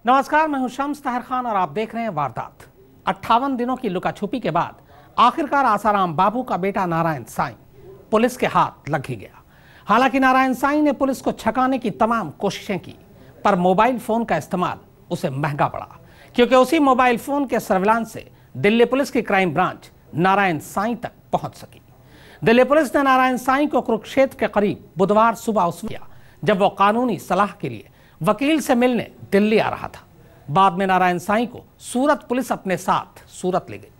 नमस्कार, मैं हूं शम्स ताहिर खान और आप देख रहे हैं वारदात। 58 दिनों की लुकाछुपी के बाद आखिरकार आसाराम बाबू का बेटा नारायण साईं पुलिस के हाथ लग ही गया। हालांकि नारायण साईं ने पुलिस को छकाने की तमाम कोशिशें की, पर मोबाइल फोन का इस्तेमाल उसे महंगा पड़ा, क्योंकि उसी मोबाइल फोन के सर्विलांस से दिल्ली पुलिस की क्राइम ब्रांच नारायण साईं तक पहुंच सकी। दिल्ली पुलिस ने नारायण साईं को कुरुक्षेत्र के करीब बुधवार सुबह उस किया जब वो कानूनी सलाह के लिए वकील से मिलने दिल्ली आ रहा था। बाद में नारायण साईं को सूरत पुलिस अपने साथ सूरत ले गई।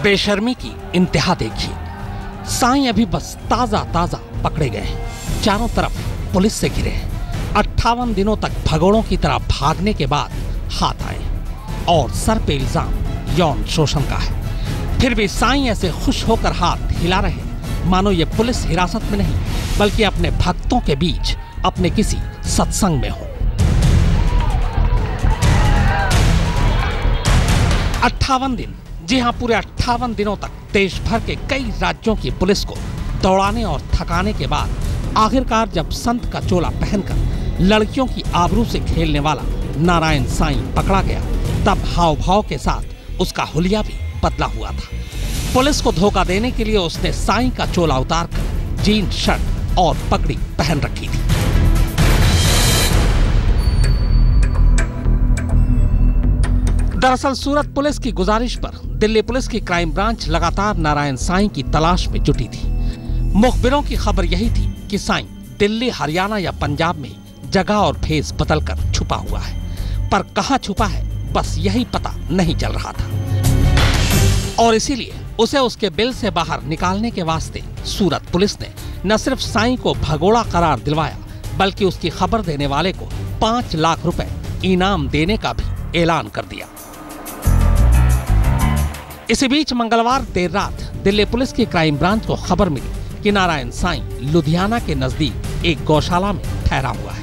बेशर्मी की इंतहा देखिए। साईं अभी बस ताजा ताजा पकड़े गए हैं, चारों तरफ पुलिस से घिरे हैं। 58 दिनों तक भगोड़ों की तरह भागने के बाद हाथ आए और सर पे इल्जाम यौन शोषण का है। फिर भी साईं ऐसे खुश होकर हाथ हिला रहे मानो ये पुलिस हिरासत में नहीं बल्कि अपने भक्तों के बीच अपने किसी सत्संग में हो। 58 दिन, जी हां, पूरे 58 दिनों तक देश भर के कई राज्यों की पुलिस को दौड़ाने और थकाने के बाद आखिरकार जब संत का चोला पहनकर लड़कियों की आबरू से खेलने वाला नारायण साईं पकड़ा गया, तब हाव भाव के साथ उसका हुलिया भी बदला हुआ था। पुलिस को धोखा देने के लिए उसने साईं का चोला उतारकर जीन्स शर्ट और पगड़ी पहन रखी थी। दरअसल सूरत पुलिस की गुजारिश पर दिल्ली पुलिस की क्राइम ब्रांच लगातार नारायण साईं की तलाश में जुटी थी। मुखबिरों की खबर यही थी कि साईं दिल्ली, हरियाणा या पंजाब में जगह और भेस बदलकर छुपा हुआ है, पर कहां छुपा है बस यही पता नहीं चल रहा था। और इसीलिए उसे उसके बिल से बाहर निकालने के वास्ते सूरत पुलिस ने न सिर्फ साईं को भगोड़ा करार दिलवाया, बल्कि उसकी खबर देने वाले को 5 लाख रुपए इनाम देने का भी ऐलान कर दिया। इसी बीच मंगलवार देर रात दिल्ली पुलिस की क्राइम ब्रांच को खबर मिली कि नारायण साईं लुधियाना के नजदीक एक गौशाला में ठहरा हुआ है।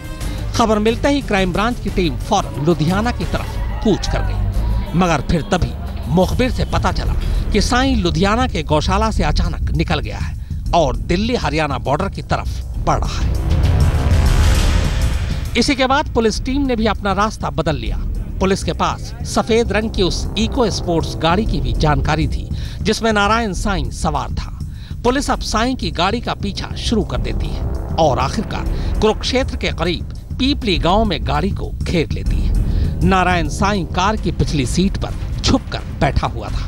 खबर मिलते ही क्राइम ब्रांच की टीम फौरन लुधियाना की तरफ कूच कर गई, मगर फिर तभी मुखबिर से पता चला कि साईं लुधियाना के गौशाला से अचानक निकल गया है और दिल्ली हरियाणा बॉर्डर की तरफ बढ़ रहा है। इसी के बाद पुलिस टीम ने भी अपना रास्ता बदल लिया। पुलिस के पास सफेद रंग की उस इको स्पोर्ट्स गाड़ी की भी जानकारी थी जिसमें नारायण साईं सवार था। पुलिस अब साईं की गाड़ी का पीछा शुरू कर देती है और आखिरकार कुरुक्षेत्र के करीब पीपली गांव में गाड़ी को घेर लेती है। नारायण साईं कार की पिछली सीट पर छुपकर बैठा हुआ था।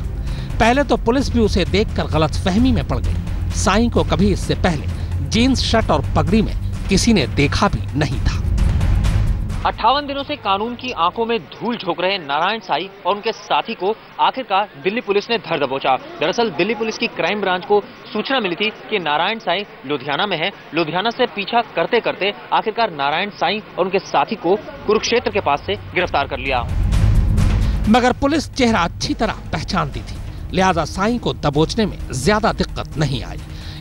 पहले तो पुलिस भी उसे देखकर गलतफहमी में पड़ गई। साईं को कभी इससे पहले जीन्स शर्ट और पगड़ी में किसी ने देखा भी नहीं था। 58 दिनों से कानून की आंखों में धूल झोंक रहे नारायण साईं और उनके साथी को आखिरकार दिल्ली पुलिस ने धर दबोचा। दरअसल दिल्ली पुलिस की क्राइम ब्रांच को सूचना मिली थी कि नारायण साईं लुधियाना में है। लुधियाना से पीछा करते करते आखिरकार नारायण साईं और उनके साथी को कुरुक्षेत्र के पास से गिरफ्तार कर लिया। मगर पुलिस चेहरा अच्छी तरह पहचानती थी, लिहाजा साईं को दबोचने में ज्यादा दिक्कत नहीं आई।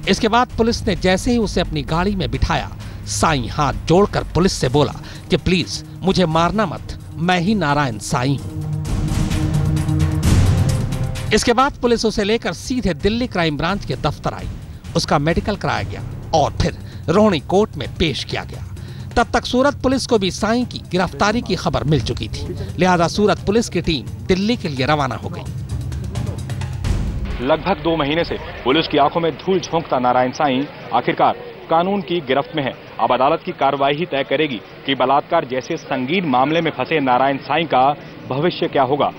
इसके बाद पुलिस ने जैसे ही उसे अपनी गाड़ी में बिठाया, साईं हाथ जोड़कर पुलिस से बोला कि प्लीज मुझे मारना मत, मैं ही नारायण साईं हूं। इसके बाद पुलिस उसे लेकर सीधे दिल्ली क्राइम ब्रांच के दफ्तर आई। उसका मेडिकल कराया गया और फिर रोहिणी कोर्ट में पेश किया गया। तब तक सूरत पुलिस को भी साईं की गिरफ्तारी की खबर मिल चुकी थी, लिहाजा सूरत पुलिस की टीम दिल्ली के लिए रवाना हो गई। लगभग 2 महीने से पुलिस की आंखों में धूल झोंकता नारायण साईं आखिरकार कानून की गिरफ्त में है। अब अदालत की कार्रवाई ही तय करेगी कि बलात्कार जैसे संगीन मामले में फंसे नारायण साईं का भविष्य क्या होगा।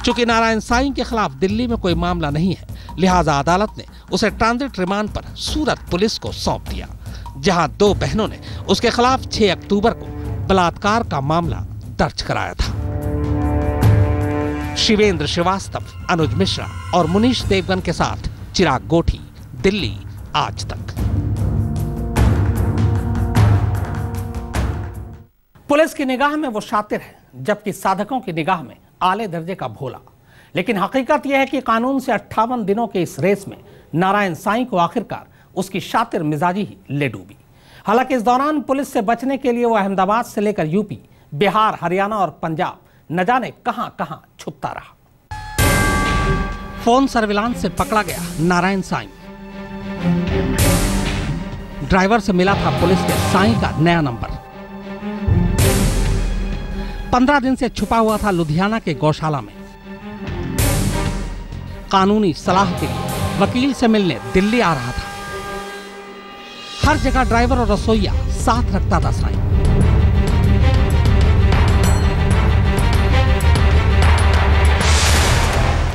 चूंकि नारायण साईं के खिलाफ दिल्ली में कोई मामला नहीं है, लिहाजा अदालत ने उसे ट्रांजिट रिमांड पर सूरत पुलिस को सौंप दिया, जहां 2 बहनों ने उसके खिलाफ 6 अक्टूबर को बलात्कार का मामला दर्ज कराया था। शिवेंद्र श्रीवास्तव, अनुज मिश्रा और मुनीश देवगन के साथ चिराग गोठी, दिल्ली आज तक। पुलिस की निगाह में वो शातिर है, जबकि साधकों की निगाह में आले दर्जे का भोला। लेकिन हकीकत यह है कि कानून से 58 दिनों के इस रेस में नारायण साईं को आखिरकार उसकी शातिर मिजाजी ही ले डूबी। हालांकि इस दौरान पुलिस से बचने के लिए वो अहमदाबाद से लेकर यूपी, बिहार, हरियाणा और पंजाब न जाने कहां कहां छुपता रहा। फोन सर्विलांस से पकड़ा गया नारायण साईं। ड्राइवर से मिला था पुलिस के साईं का नया नंबर। 15 दिन से छुपा हुआ था लुधियाना के गौशाला में। कानूनी सलाह के लिए वकील से मिलने दिल्ली आ रहा था। हर जगह ड्राइवर और रसोइया साथ रखता था साईं।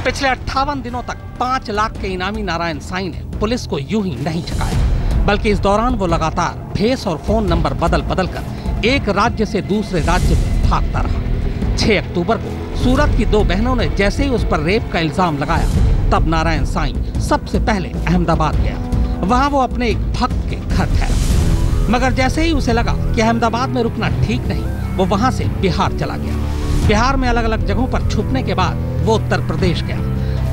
पिछले 58 दिनों तक 5 लाख के इनामी नारायण साईं ने पुलिस को यूं ही नहीं ठकाया, बल्कि इस दौरान वो लगातार भेस और फोन नंबर बदल बदल कर एक राज्य से दूसरे राज्य में भागता रहा। 6 अक्टूबर को सूरत की 2 बहनों ने जैसे ही उस पर रेप का इल्जाम लगाया, तब नारायण साईं सबसे पहले अहमदाबाद गया। वहां वो अपने एक भक्त के घर ठहरा, मगर जैसे ही उसे लगा कि अहमदाबाद में रुकना ठीक नहीं, वो वहां से बिहार चला गया। बिहार में अलग अलग जगहों पर छुपने के बाद वो उत्तर प्रदेश गया।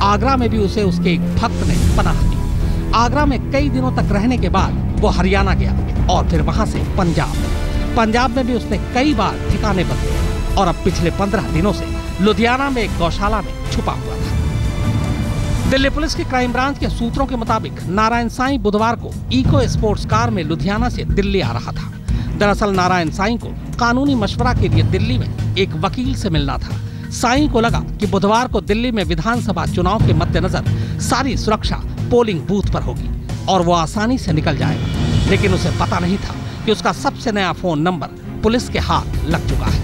आगरा में भी उसे उसके एक भक्त ने पनाह दी। आगरा में कई दिनों तक रहने के बाद वो हरियाणा गया और फिर वहां से पंजाब में भी उसने कई बार ठिकाने बदले और अब पिछले 15 दिनों से लुधियाना में एक गौशाला में छुपा हुआ था। दिल्ली पुलिस के क्राइम ब्रांच के सूत्रों के मुताबिक नारायण साईं बुधवार को इको स्पोर्ट्स कार में लुधियाना से दिल्ली आ रहा था। दरअसल नारायण साईं को कानूनी मशवरा के लिए दिल्ली में एक वकील से मिलना था। साईं को लगा कि बुधवार को दिल्ली में विधानसभा चुनाव के मद्देनजर सारी सुरक्षा पोलिंग बूथ पर होगी और वो आसानी से निकल जाएगा, लेकिन उसे पता नहीं था कि उसका सबसे नया फोन नंबर पुलिस के हाथ लग चुका है।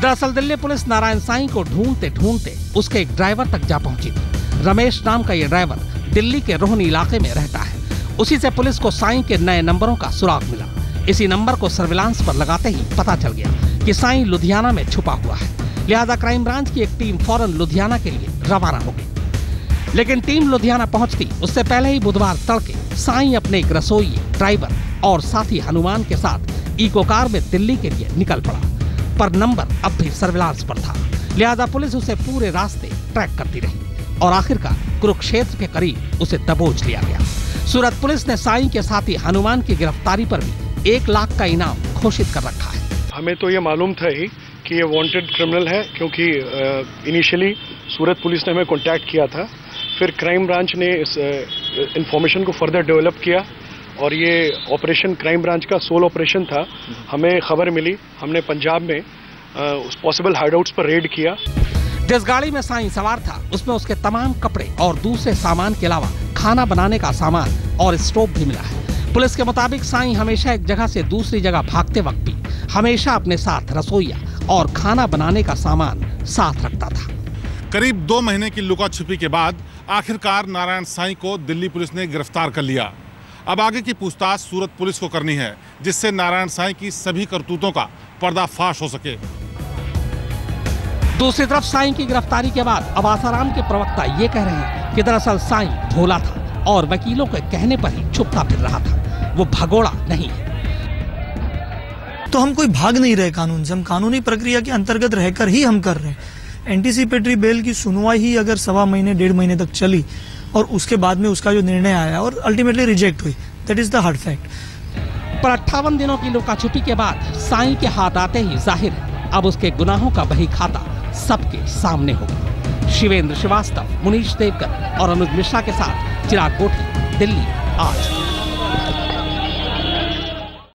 दरअसल दिल्ली पुलिस नारायण साईं को ढूंढते ढूंढते उसके एक ड्राइवर तक जा पहुंची थी। रमेश नाम का ये ड्राइवर दिल्ली के रोहनी इलाके में रहता है। उसी से पुलिस को साईं के नए नंबरों का सुराग मिला। इसी नंबर को सर्विलांस पर लगाते ही पता चल गया कि साईं लुधियाना में छुपा हुआ है। लिहाजा क्राइम ब्रांच की एक टीम फौरन लुधियाना के लिए रवाना हो गई। लेकिन टीम लुधियाना पहुंचती उससे पहले ही बुधवार तड़के साईं अपने एक रसोई, ड्राइवर और साथी हनुमान के साथ इको कार में दिल्ली के लिए निकल पड़ा, पर नंबर अब भी सर्विलांस पर था। लिहाजा पुलिस उसे पूरे रास्ते ट्रैक करती रही और आखिरकार कुरुक्षेत्र के करीब उसे दबोच लिया गया। सूरत पुलिस ने साईं के साथी हनुमान की गिरफ्तारी पर भी 1 लाख का इनाम घोषित कर रखा है। हमें तो ये मालूम था ही कि ये वांटेड क्रिमिनल है, क्योंकि इनिशियली सूरत पुलिस ने हमें कांटेक्ट किया था। फिर क्राइम ब्रांच ने इस इंफॉर्मेशन को फर्दर डेवलप किया और ये ऑपरेशन क्राइम ब्रांच का सोल ऑपरेशन था। हमें खबर मिली, हमने पंजाब में उस पॉसिबल हाइडआउट्स पर रेड किया। जिस गाड़ी में साईं सवार था उसमें उसके तमाम कपड़े और दूसरे सामान के अलावा खाना बनाने का सामान और स्टोव भी मिला है। पुलिस के मुताबिक साईं हमेशा एक जगह से दूसरी जगह भागते वक्त भी हमेशा अपने साथ रसोइया और खाना बनाने का सामान साथ रखता था। करीब 2 महीने की लुका छिपी के बाद आखिरकार नारायण साईं को दिल्ली पुलिस ने गिरफ्तार कर लिया। अब आगे की पूछताछ सूरत पुलिस को करनी है, जिससे नारायण साईं की सभी करतूतों का पर्दाफाश हो सके। दूसरी तरफ साईं की गिरफ्तारी के बाद अब आसाराम के प्रवक्ता ये कह रहे हैं कि दरअसल साईं भोला था और वकीलों के कहने पर ही छुपता फिर रहा था, वो भगोड़ा नहीं है। तो हम कोई भाग नहीं रहे कानून से, हम कानूनी प्रक्रिया के अंतर्गत रहकर ही हम कर रहे हैं। एंटीसिपेटरी बेल की सुनवाई ही अगर 1.25 महीने 1.5 महीने तक चली और उसके बाद में उसका जो निर्णय आया और अल्टीमेटली रिजेक्ट हुई, that is the hard fact. पर 58 दिनों की लुकाछुपी के बाद साईं के हाथ आते ही जाहिर है अब उसके गुनाहों का बही खाता सबके सामने होगा। शिवेंद्र श्रीवास्तव, मुनीश देवकर और अनुज मिश्रा के साथ चिराग कोठी, दिल्ली आज।